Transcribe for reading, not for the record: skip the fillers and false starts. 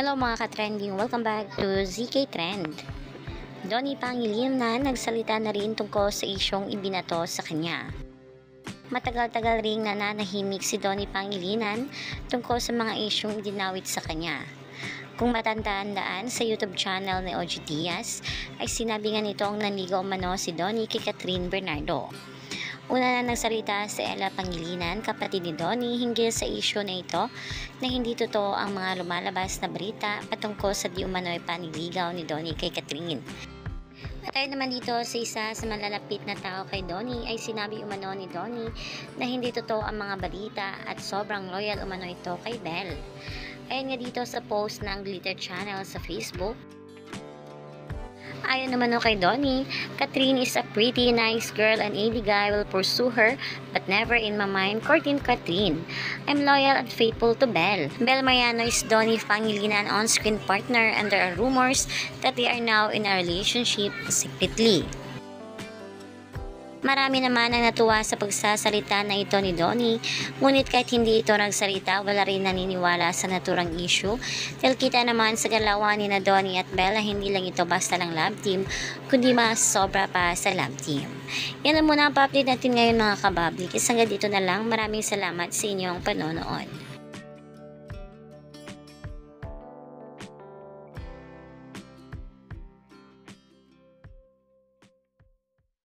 Hello mga ka-trending, welcome back to ZK Trend. Donnie Pangilinan nagsalita na rin tungkol sa isyong ibinato sa kanya. Matagal-tagal ring nananahimik si Donnie Pangilinan tungkol sa mga isyong dinawit sa kanya. Kung matandaan sa YouTube channel ni OG Diaz, ay sinabi nga nitong nanligaw umano si Donnie kay Catherine Bernardo. Una na nagsalita si Ella Pangilinan, kapatid ni Donnie, hinggil sa isyu na ito na hindi totoo ang mga lumalabas na balita patungkol sa di umano'y paniligaw ni Donnie kay Catherine. At tayo naman dito sa isa sa malalapit na tao kay Donnie ay sinabi umano ni Donnie na hindi totoo ang mga balita at sobrang loyal umano ito kay Belle. Ayon nga dito sa post ng Glitter Channel sa Facebook. Ayon naman kay Donnie, Catherine is a pretty nice girl and any guy will pursue her but never in my mind courting Catherine. I'm loyal and faithful to Belle. Belle Mariano is Donnie Pangilinan on-screen partner and there are rumors that they are now in a relationship secretly. Marami naman ang natuwa sa pagsasalita na ito ni Donnie, ngunit kahit hindi ito nagsalita, wala rin naniniwala sa naturang issue dahil kita naman sa galawan ni na Donnie at Belle hindi lang ito basta lang love team, kundi mas sobra pa sa love team. Yan lang muna ang pa-update natin ngayon mga kabablik. Isang dito na lang, maraming salamat sa inyong panonood.